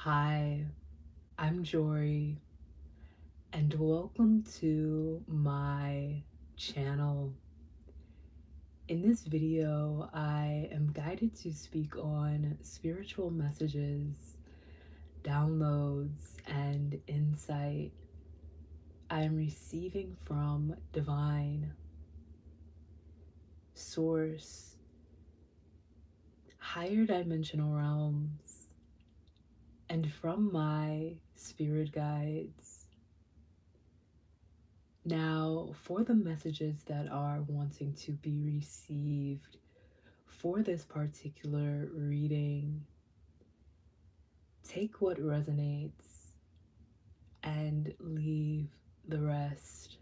Hi, I'm Jory, and welcome to my channel. In this video, I am guided to speak on spiritual messages, downloads, and insight I am receiving from divine source, higher dimensional realms, and from my spirit guides. Now, for the messages that are wanting to be received for this particular reading, take what resonates and leave the rest.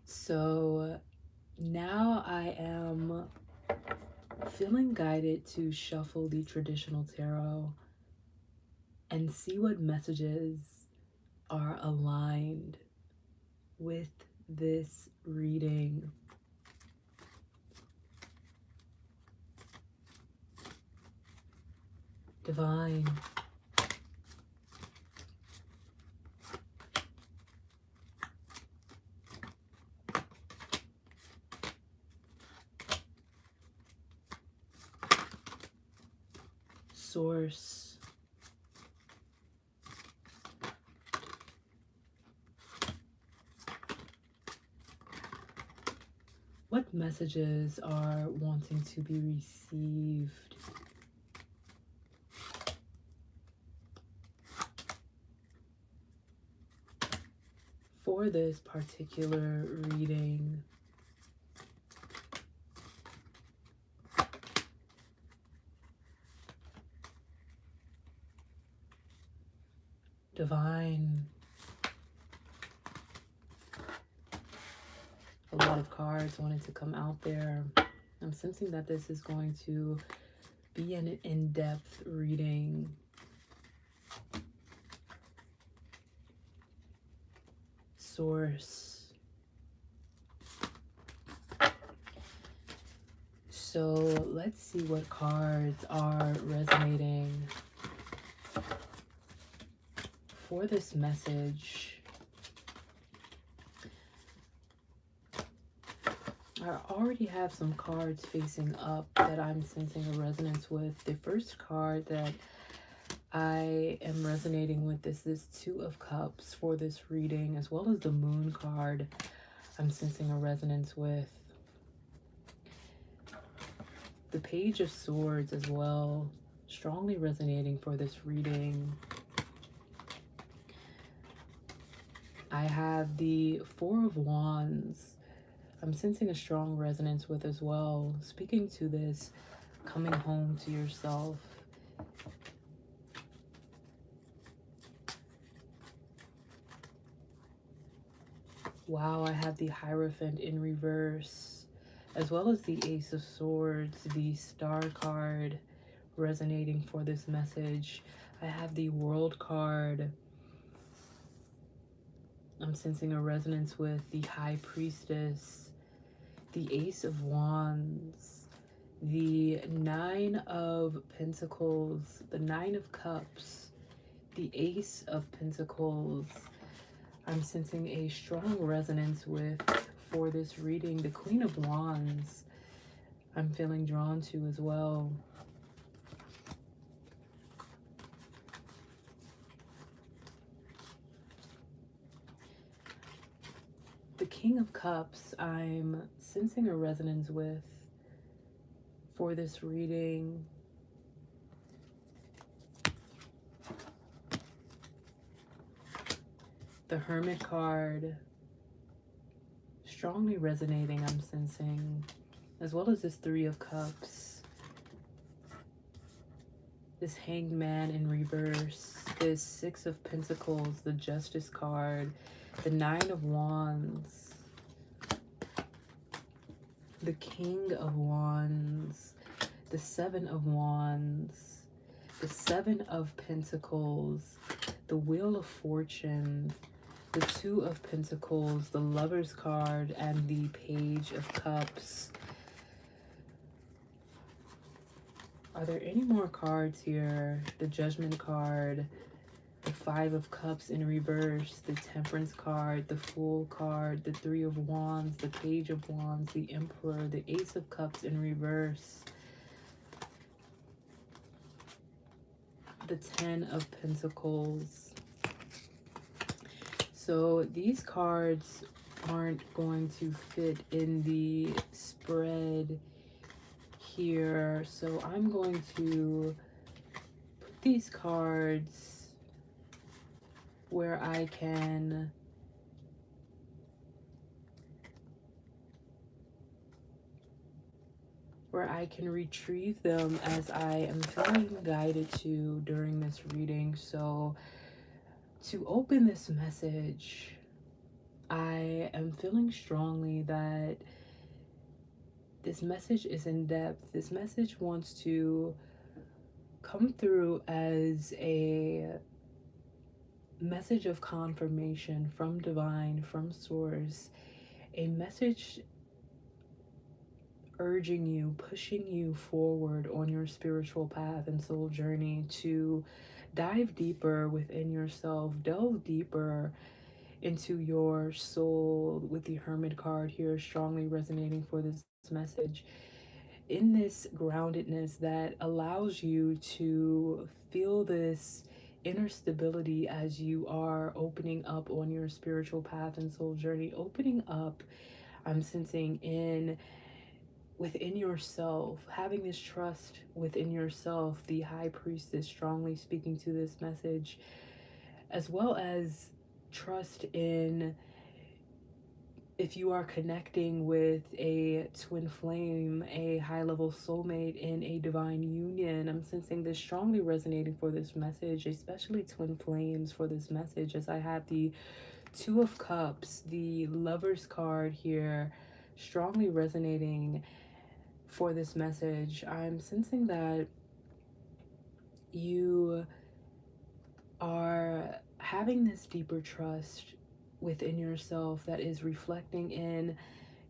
So now I am feeling guided to shuffle the traditional tarot and see what messages are aligned with this reading. Divine, source, what messages are wanting to be received for this particular reading? Divine. A lot of cards wanted to come out there. I'm sensing that this is going to be an in-depth reading. Source. So let's see what cards are resonating for this message. I already have some cards facing up that I'm sensing a resonance with. The first card that I am resonating with is this Two of Cups for this reading, as well as the Moon card I'm sensing a resonance with. The Page of Swords as well, strongly resonating for this reading. I have the Four of Wands. I'm sensing a strong resonance with as well, speaking to this coming home to yourself. Wow, I have the Hierophant in reverse, as well as the Ace of Swords, the Star card resonating for this message. I have the World card. I'm sensing a resonance with the High Priestess, the Ace of Wands, the Nine of Pentacles, the Nine of Cups, the Ace of Pentacles. I'm sensing a strong resonance with, for this reading, the Queen of Wands. I'm feeling drawn to as well. The King of Cups, I'm sensing a resonance with for this reading. The Hermit card, strongly resonating, I'm sensing, as well as this Three of Cups. This Hanged Man in reverse, this Six of Pentacles, the Justice card, the Nine of Wands, the King of Wands, the Seven of Wands, the Seven of Pentacles, the Wheel of Fortune, the Two of Pentacles, the Lover's card, and the Page of Cups. Are there any more cards here? The Judgment card, the Five of Cups in reverse, the Temperance card, the Fool card, the Three of Wands, the Page of Wands, the Emperor, the Ace of Cups in reverse, the Ten of Pentacles. So these cards aren't going to fit in the spread here. So I'm going to put these cards where I can retrieve them as I am feeling guided to during this reading. So to open this message, I am feeling strongly that this message is in depth. This message wants to come through as a message of confirmation from divine, from source, a message urging you, pushing you forward on your spiritual path and soul journey to dive deeper within yourself, delve deeper into your soul, with the Hermit card here strongly resonating for this message, in this groundedness that allows you to feel this inner stability as you are opening up on your spiritual path and soul journey, opening up, I'm sensing, in within yourself, having this trust within yourself. The High Priestess strongly speaking to this message, as well as trust in, if you are connecting with a twin flame, a high level soulmate in a divine union. I'm sensing this strongly resonating for this message, especially twin flames for this message, as I have the Two of Cups, the Lover's card here, strongly resonating for this message. I'm sensing that you are having this deeper trust within yourself that is reflecting in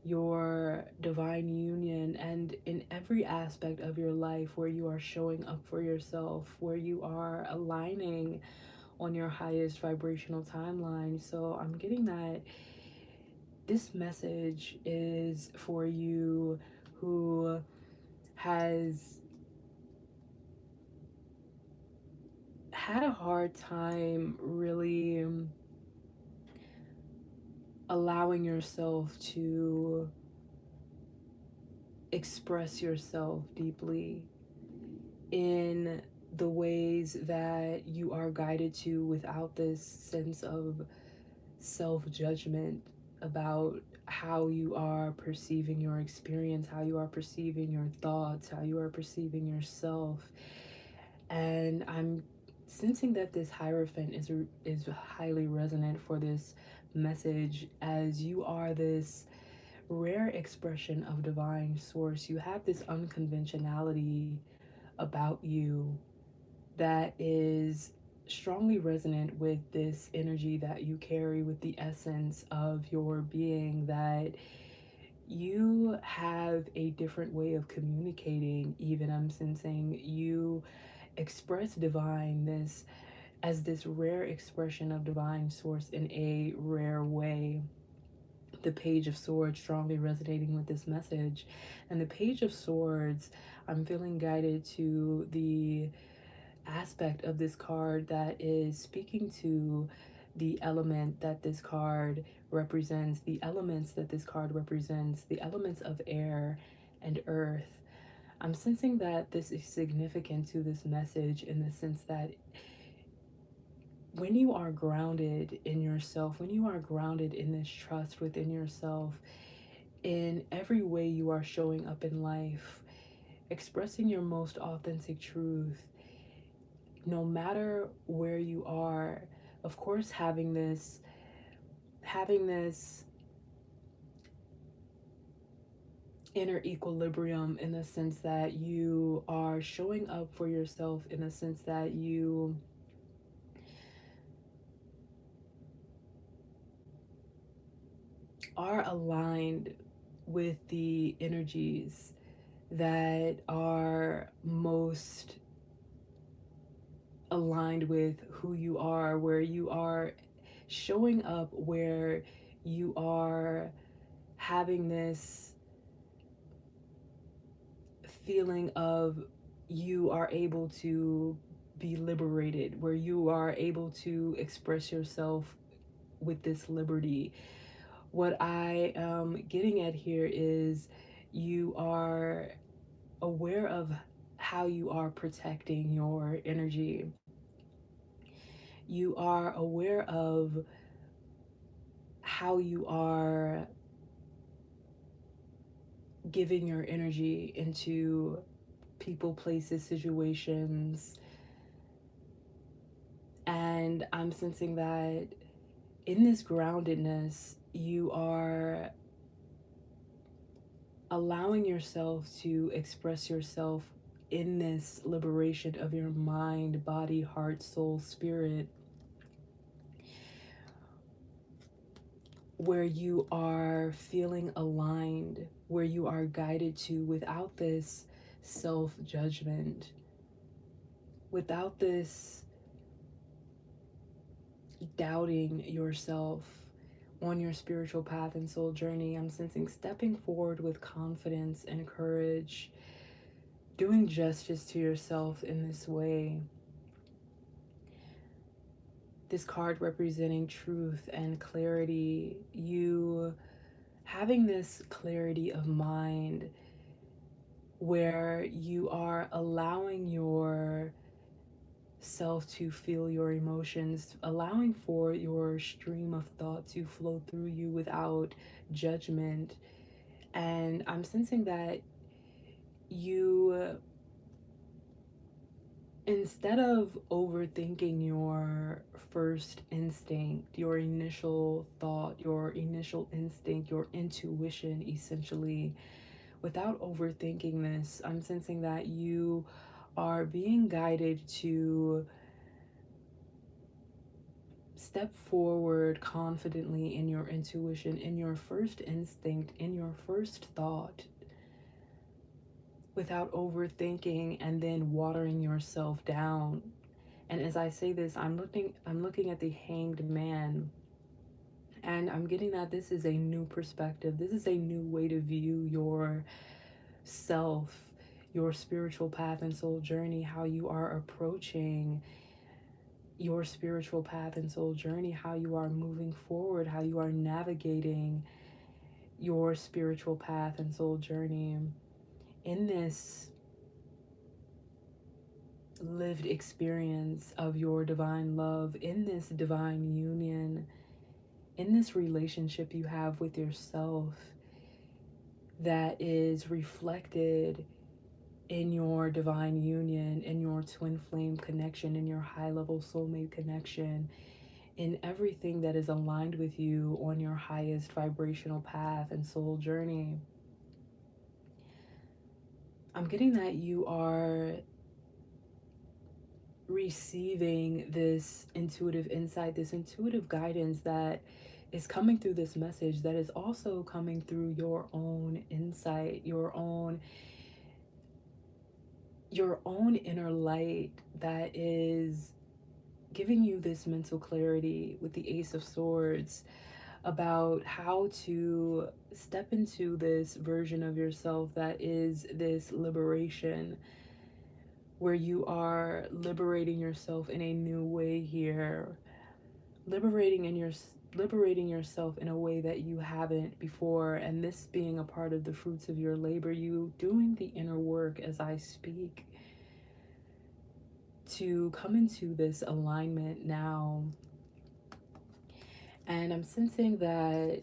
your divine union and in every aspect of your life, where you are showing up for yourself, where you are aligning on your highest vibrational timeline. So I'm getting that this message is for you who has had a hard time really allowing yourself to express yourself deeply in the ways that you are guided to, without this sense of self-judgment about how you are perceiving your experience, how you are perceiving your thoughts, how you are perceiving yourself. And I'm sensing that this Hierophant is highly resonant for this message, as you are this rare expression of divine source. You have this unconventionality about you that is strongly resonant with this energy that you carry, with the essence of your being, that you have a different way of communicating. Even I'm sensing you express divine, this as this rare expression of divine source in a rare way. The Page of Swords strongly resonating with this message. And the Page of Swords, I'm feeling guided to the aspect of this card that is speaking to the element that this card represents, the elements that this card represents, the elements of air and earth. I'm sensing that this is significant to this message, in the sense that when you are grounded in yourself, when you are grounded in this trust within yourself, in every way you are showing up in life, expressing your most authentic truth, no matter where you are, of course, having this inner equilibrium, in the sense that you are showing up for yourself, in the sense that you are aligned with the energies that are most aligned with who you are, where you are showing up, where you are having this feeling of you are able to be liberated, where you are able to express yourself with this liberty. What I am getting at here is you are aware of how you are protecting your energy. You are aware of how you are giving your energy into people, places, situations. And I'm sensing that in this groundedness, you are allowing yourself to express yourself in this liberation of your mind, body, heart, soul, spirit, where you are feeling aligned, where you are guided to without this self judgment, without this doubting yourself on your spiritual path and soul journey. I'm sensing stepping forward with confidence and courage, doing justice to yourself in this way. This card representing truth and clarity, you having this clarity of mind where you are allowing your self to feel your emotions, allowing for your stream of thought to flow through you without judgment. And I'm sensing that you, instead of overthinking your first instinct, your initial thought, your initial instinct, your intuition, essentially, without overthinking this, I'm sensing that you are being guided to step forward confidently in your intuition, in your first instinct, in your first thought, without overthinking and then watering yourself down. And as I say this, I'm looking at the Hanged Man, and I'm getting that this is a new perspective. This is a new way to view your self, your spiritual path and soul journey, how you are approaching your spiritual path and soul journey, how you are moving forward, how you are navigating your spiritual path and soul journey in this lived experience of your divine love, in this divine union, in this relationship you have with yourself that is reflected in your divine union, in your twin flame connection, in your high level soulmate connection, in everything that is aligned with you on your highest vibrational path and soul journey. I'm getting that you are receiving this intuitive insight, this intuitive guidance that is coming through this message, that is also coming through your own insight, your own inner light that is giving you this mental clarity with the Ace of Swords about how to step into this version of yourself that is this liberation, where you are liberating yourself in a new way here, liberating yourself in a way that you haven't before, and this being a part of the fruits of your labor, you doing the inner work as I speak to come into this alignment now. And I'm sensing that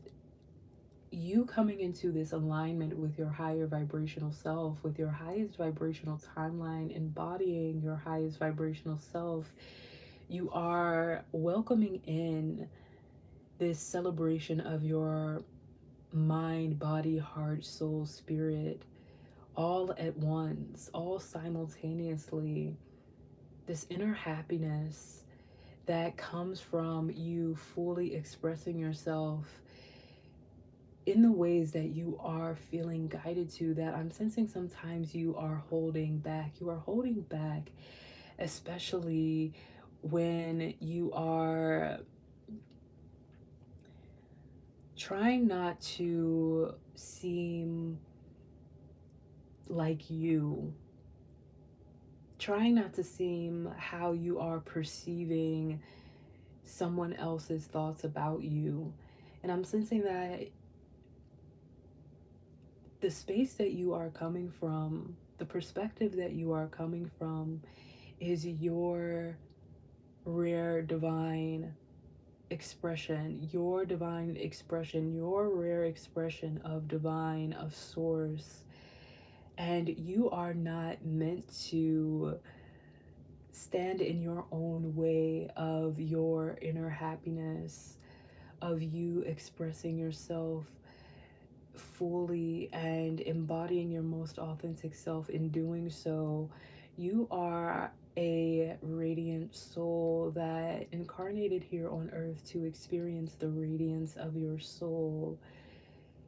you coming into this alignment with your higher vibrational self, with your highest vibrational timeline, embodying your highest vibrational self, you are welcoming in this celebration of your mind, body, heart, soul, spirit, all at once, all simultaneously. This inner happiness that comes from you fully expressing yourself in the ways that you are feeling guided to, that I'm sensing sometimes you are holding back. You are holding back, especially when you are trying not to seem like you, trying not to seem how you are perceiving someone else's thoughts about you. And I'm sensing that the space that you are coming from, the perspective that you are coming from, is your rare divine expression, your divine expression, your rare expression of divine, of source. And you are not meant to stand in your own way of your inner happiness, of you expressing yourself fully and embodying your most authentic self. In doing so, you are a radiant soul that incarnated here on earth to experience the radiance of your soul,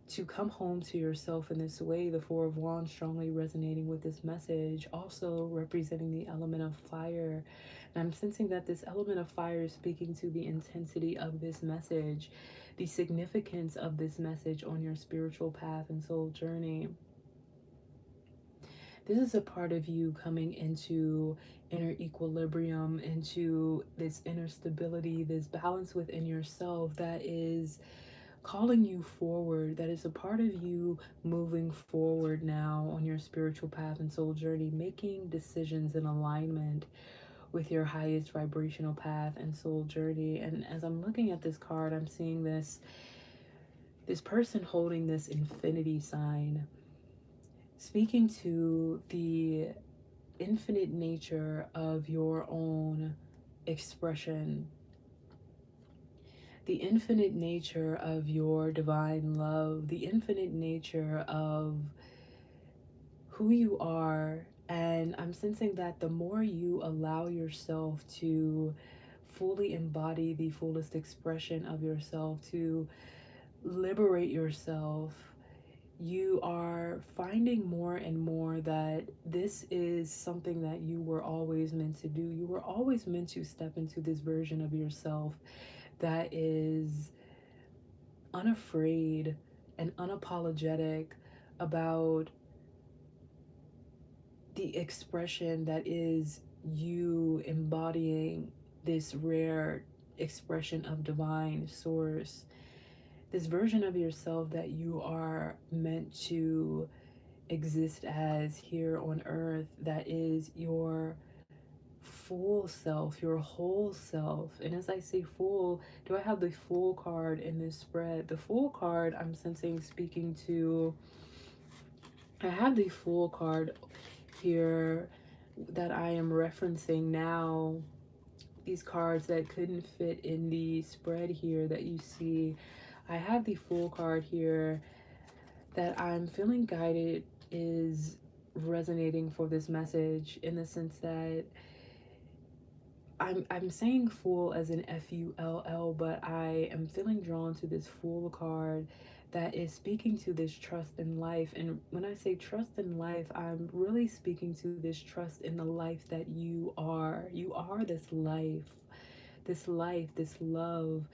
to come home to yourself in this way. The Four of Wands strongly resonating with this message, also representing the element of fire. And I'm sensing that this element of fire is speaking to the intensity of this message, the significance of this message on your spiritual path and soul journey. This is a part of you coming into inner equilibrium, into this inner stability, this balance within yourself that is calling you forward, that is a part of you moving forward now on your spiritual path and soul journey, making decisions in alignment with your highest vibrational path and soul journey. And as I'm looking at this card, I'm seeing this person holding this infinity sign, speaking to the infinite nature of your own expression, the infinite nature of your divine love, the infinite nature of who you are. And I'm sensing that the more you allow yourself to fully embody the fullest expression of yourself, to liberate yourself, you are finding more and more that this is something that you were always meant to do. You were always meant to step into this version of yourself that is unafraid and unapologetic about the expression that is you embodying this rare expression of divine source, this version of yourself that you are meant to exist as here on earth, that is your full self, your whole self. And as I say full, do I have the full card in this spread? The full card I'm sensing speaking to, I have the full card here that I am referencing now. These cards that couldn't fit in the spread here that you see, I have the full card here that I'm feeling guided is resonating for this message, in the sense that I'm saying fool as in Full, but I am feeling drawn to this fool card that is speaking to this trust in life. And when I say trust in life, I'm really speaking to this trust in the life that you are. You are this life, this love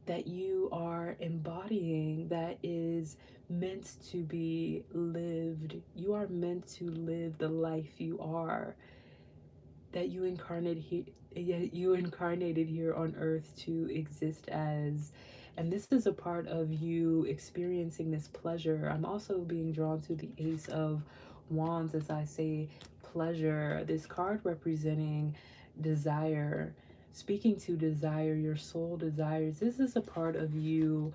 that you are embodying, that is meant to be lived. You are meant to live the life you are, that you incarnated here on earth to exist as. And this is a part of you experiencing this pleasure. I'm also being drawn to the Ace of Wands as I say pleasure, this card representing desire, speaking to desire, your soul desires. This is a part of you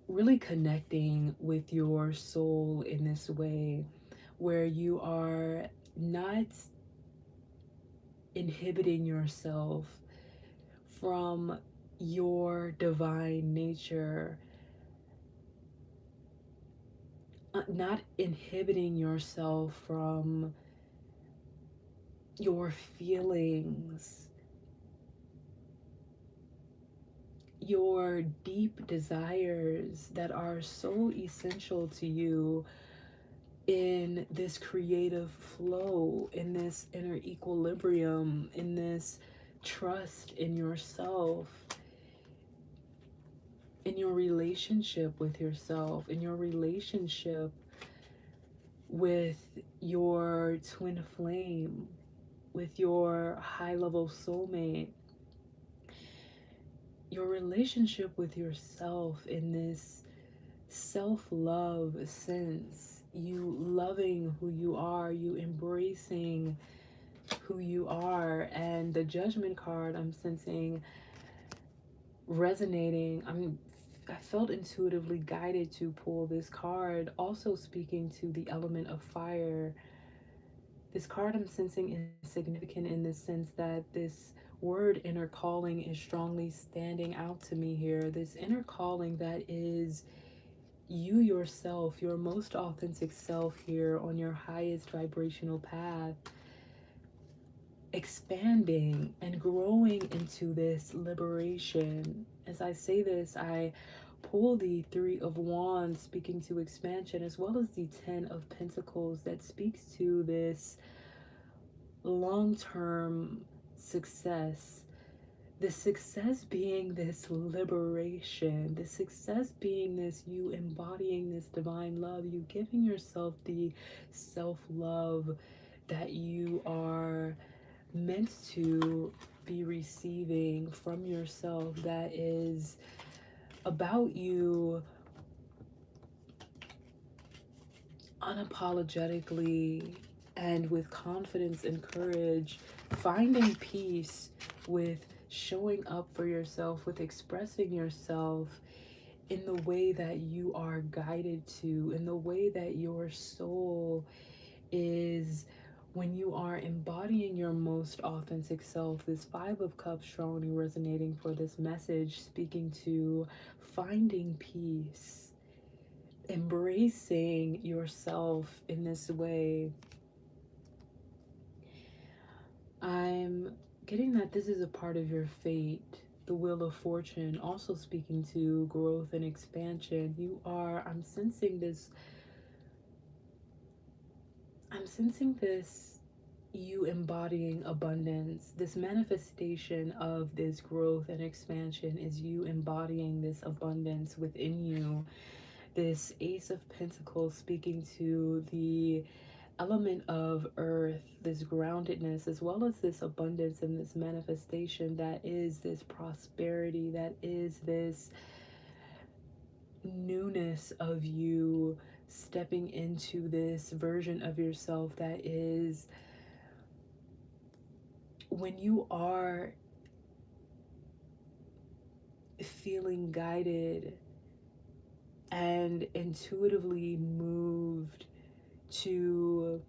really connecting with your soul in this way, where you are not inhibiting yourself from your divine nature, not inhibiting yourself from your feelings. your deep desires that are so essential to you in this creative flow, in this inner equilibrium, in this trust in yourself, in your relationship with yourself, in your relationship with your twin flame, with your high level soulmate, your relationship with yourself in this self-love sense, you loving who you are, you embracing who you are. And the Judgment card I'm sensing resonating, I felt intuitively guided to pull this card, also speaking to the element of fire. This card I'm sensing is significant in the sense that this word inner calling is strongly standing out to me here. This inner calling that is you yourself, your most authentic self here on your highest vibrational path, expanding and growing into this liberation. As I say this, I pull the Three of Wands, speaking to expansion, as well as the Ten of Pentacles, that speaks to this long-term success. The success being this liberation, the success being this you embodying this divine love, you giving yourself the self-love that you are meant to be receiving from yourself, that is about you unapologetically and with confidence and courage, finding peace with showing up for yourself, with expressing yourself in the way that you are guided to, in the way that your soul is. When you are embodying your most authentic self, this Five of Cups strongly resonating for this message, speaking to finding peace, embracing yourself in this way. I'm getting that this is a part of your fate. The Wheel of Fortune also speaking to growth and expansion. I'm sensing this, you embodying abundance. This manifestation of this growth and expansion is you embodying this abundance within you. This Ace of Pentacles speaking to the element of earth, this groundedness, as well as this abundance and this manifestation that is this prosperity, that is this newness of you stepping into this version of yourself that is, when you are feeling guided and intuitively moved to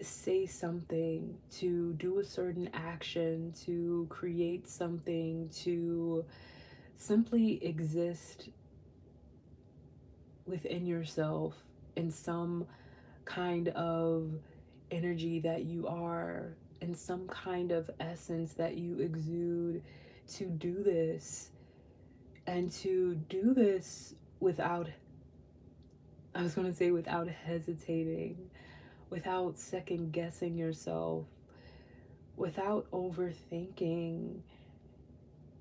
say something, to do a certain action, to create something, to simply exist within yourself in some kind of energy that you are, in some kind of essence that you exude, to do this, and to do this without, I was going to say without hesitating, without second guessing yourself, without overthinking,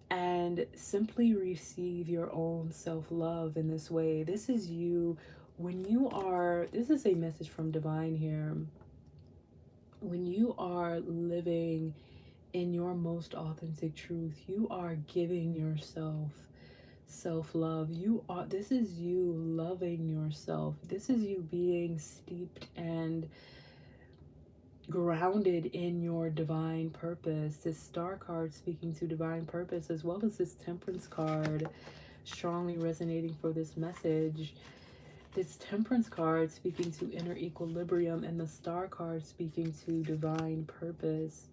and simply receive your own self-love in this way. This is you when you are, this is a message from divine here. When you are living in your most authentic truth, you are giving yourself self-love. This is you loving yourself. This is you being steeped and grounded in your divine purpose. This Star card speaking to divine purpose, as well as this Temperance card strongly resonating for this message. This Temperance card speaking to inner equilibrium, and the Star card speaking to divine purpose.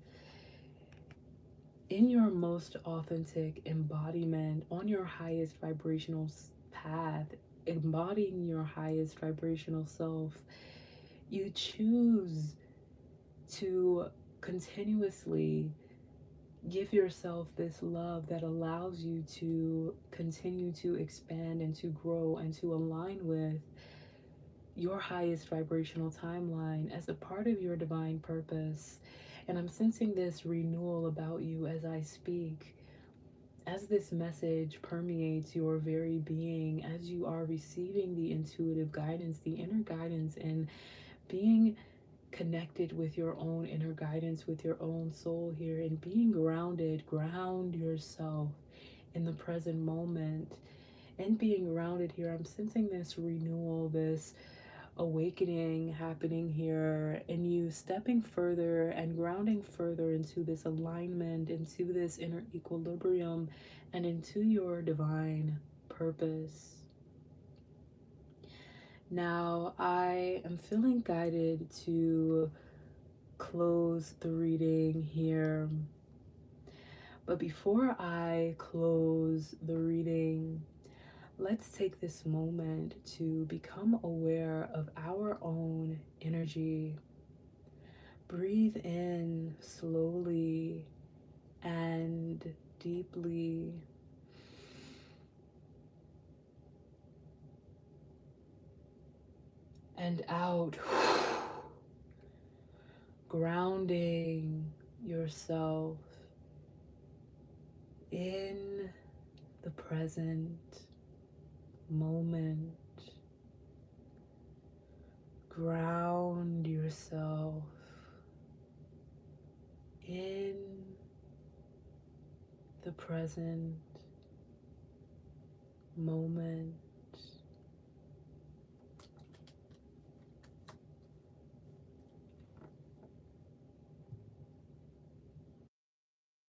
In your most authentic embodiment, on your highest vibrational path, embodying your highest vibrational self, you choose to continuously Give yourself this love that allows you to continue to expand and to grow and to align with your highest vibrational timeline as a part of your divine purpose. And I'm sensing this renewal about you as I speak, as this message permeates your very being, as you are receiving the intuitive guidance, the inner guidance, and being connected with your own inner guidance, with your own soul here, and being grounded. Ground yourself in the present moment. And being grounded here, I'm sensing this renewal, this awakening happening here, and you stepping further and grounding further into this alignment, into this inner equilibrium, and into your divine purpose. Now, I am feeling guided to close the reading here. But before I close the reading, let's take this moment to become aware of our own energy. Breathe in slowly and deeply. And out. Grounding yourself in the present moment. Ground yourself in the present moment.